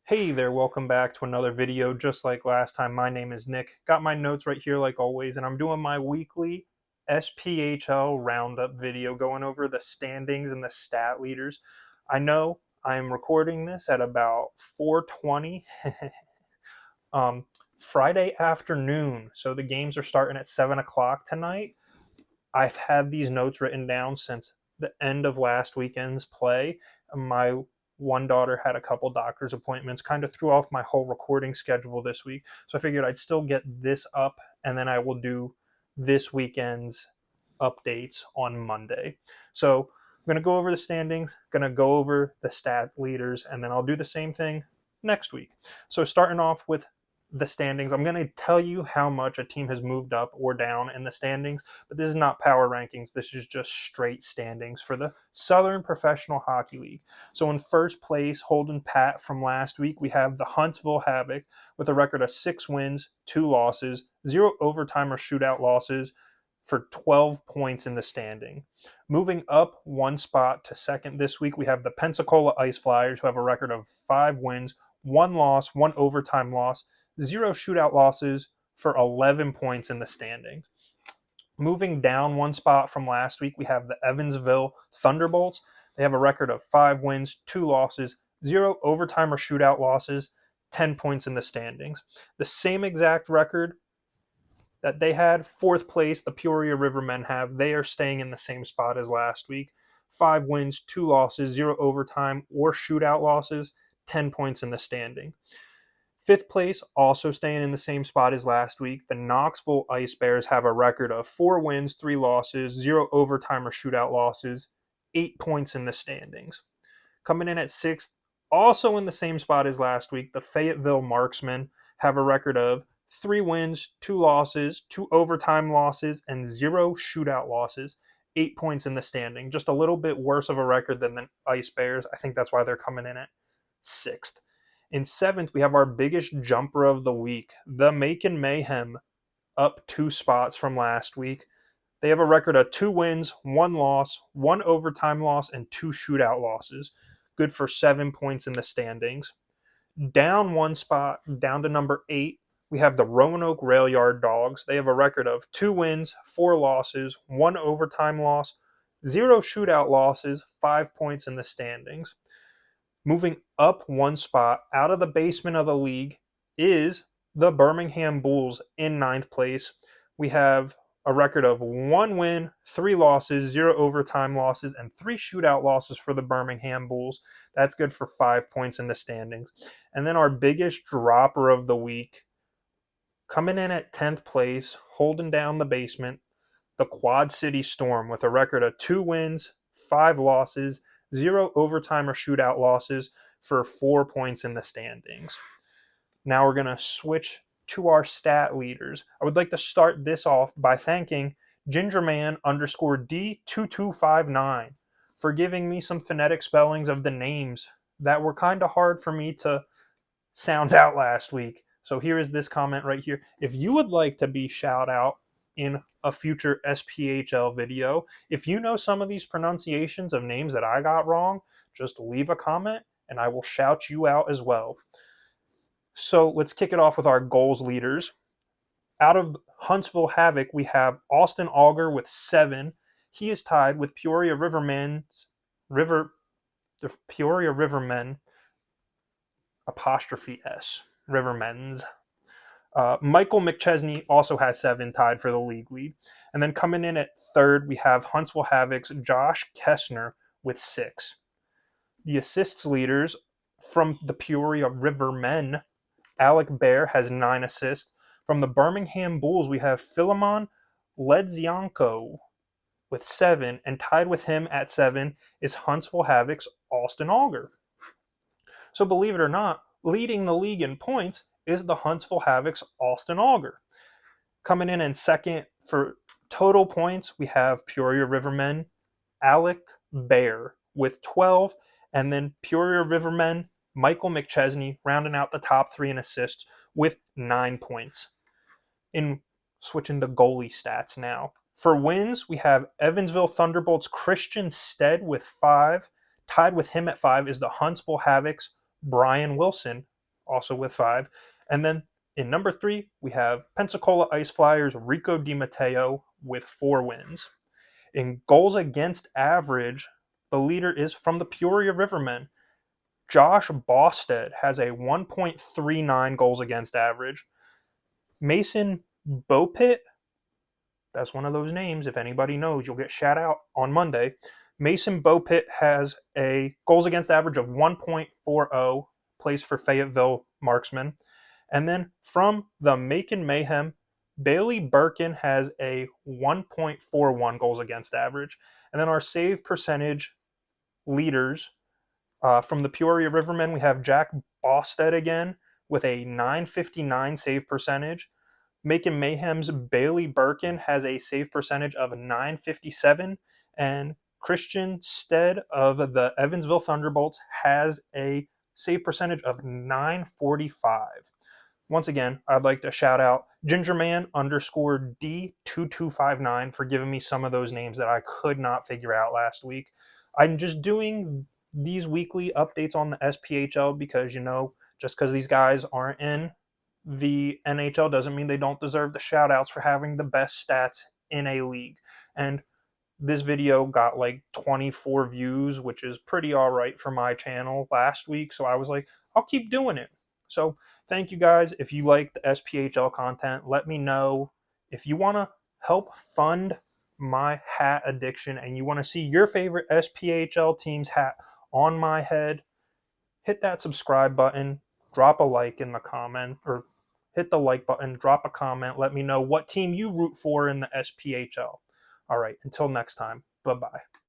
Hey there, welcome back to another video. Just like last time, my name is Nick. Got my notes right here like always, and I'm doing my weekly SPHL roundup video going over the standings and the stat leaders. I know I'm recording this at about 4:20 Friday afternoon, so the games are starting at 7 o'clock tonight. I've had these notes written down since the end of last weekend's play. My one daughter had a couple doctor's appointments, kind of threw off my whole recording schedule this week. So I figured I'd still get this up and then I will do this weekend's updates on Monday. So I'm going to go over the standings, going to go over the stats leaders, and then I'll do the same thing next week. So starting off with the standings, I'm going to tell you how much a team has moved up or down in the standings, but this is not power rankings. This is just straight standings for the Southern Professional Hockey League. So in first place, holding pat from last week, we have the Huntsville Havoc with a record of 6 wins, 2 losses, 0 overtime or shootout losses for 12 points in the standing. Moving up one spot to second this week, we have the Pensacola Ice Flyers, who have a record of 5 wins, 1 loss, 1 overtime loss, 0 shootout losses for 11 points in the standings. Moving down one spot from last week, we have the Evansville Thunderbolts. They have a record of 5 wins, 2 losses, 0 overtime or shootout losses, 10 points in the standings. The same exact record that they had, fourth place, the Peoria Rivermen have. They are staying in the same spot as last week. 5 wins, 2 losses, 0 overtime or shootout losses, 10 points in the standing. Fifth place, also staying in the same spot as last week. The Knoxville Ice Bears have a record of 4 wins, 3 losses, 0 overtime or shootout losses, 8 points in the standings. Coming in at sixth, also in the same spot as last week, the Fayetteville Marksmen have a record of 3 wins, 2 losses, 2 overtime losses, and 0 shootout losses, 8 points in the standing. Just a little bit worse of a record than the Ice Bears. I think that's why they're coming in at sixth. In seventh, we have our biggest jumper of the week, the Macon Mayhem, up 2 spots from last week. They have a record of 2 wins, 1 loss, 1 overtime loss, and 2 shootout losses. Good for 7 points in the standings. Down one spot, down to number 8, we have the Roanoke Rail Yard Dogs. They have a record of 2 wins, 4 losses, 1 overtime loss, 0 shootout losses, 5 points in the standings. Moving up one spot out of the basement of the league is the Birmingham Bulls in 9th place. We have a record of 1 win, 3 losses, 0 overtime losses, and 3 shootout losses for the Birmingham Bulls. That's good for 5 points in the standings. And then our biggest dropper of the week, coming in at 10th place, holding down the basement, the Quad City Storm with a record of 2 wins, 5 losses, 0 overtime or shootout losses for 4 points in the standings. Now we're going to switch to our stat leaders. I would like to start this off by thanking Gingerman_D2259 for giving me some phonetic spellings of the names that were kind of hard for me to sound out last week. So here is this comment right here. If you would like to be shout out in a future SPHL video, if you know some of these pronunciations of names that I got wrong, just leave a comment and I will shout you out as well. So let's kick it off with our goals leaders. Out of Huntsville Havoc, we have Austin Auger with 7. He is tied with the Peoria Rivermen apostrophe S, Rivermen's. Michael McChesney also has 7, tied for the league lead. And then coming in at third, we have Huntsville Havoc's Josh Kessner with 6. The assists leaders from the Peoria Rivermen, Alec Bear has 9 assists. From the Birmingham Bulls, we have Philemon Ledzianko with 7, and tied with him at 7 is Huntsville Havoc's Austin Auger. So believe it or not, leading the league in points is the Huntsville Havoc's Austin Auger. Coming in second for total points, we have Peoria Rivermen, Alec Bear with 12, and then Peoria Rivermen, Michael McChesney rounding out the top 3 in assists with 9 points. In switching to goalie stats now. For wins, we have Evansville Thunderbolts' Christian Stead with 5. Tied with him at 5 is the Huntsville Havoc's Brian Wilson also with 5. And then in number 3, we have Pensacola Ice Flyers' Rico DiMatteo with 4 wins. In goals against average, the leader is from the Peoria Rivermen. Josh Bosted has a 1.39 goals against average. Mason Bopit, that's one of those names. If anybody knows, you'll get shout out on Monday. Mason Bopit has a goals against average of 1.40, plays for Fayetteville Marksmen. And then from the Macon Mayhem, Bailey Birkin has a 1.41 goals against average. And then our save percentage leaders from the Peoria Rivermen, we have Jack Bosted again with a 959 save percentage. Macon Mayhem's Bailey Birkin has a save percentage of 957, and Christian Stead of the Evansville Thunderbolts has a save percentage of 945. Once again, I'd like to shout out Gingerman underscore D2259 for giving me some of those names that I could not figure out last week. I'm just doing these weekly updates on the SPHL because, just because these guys aren't in the NHL doesn't mean they don't deserve the shout outs for having the best stats in a league. And this video got like 24 views, which is pretty all right for my channel last week. So I was like, I'll keep doing it. So thank you guys. If you like the SPHL content, let me know. If you want to help fund my hat addiction and you want to see your favorite SPHL team's hat on my head, hit that subscribe button, drop a like in the comment, or hit the like button, drop a comment, let me know what team you root for in the SPHL. All right, until next time, bye bye.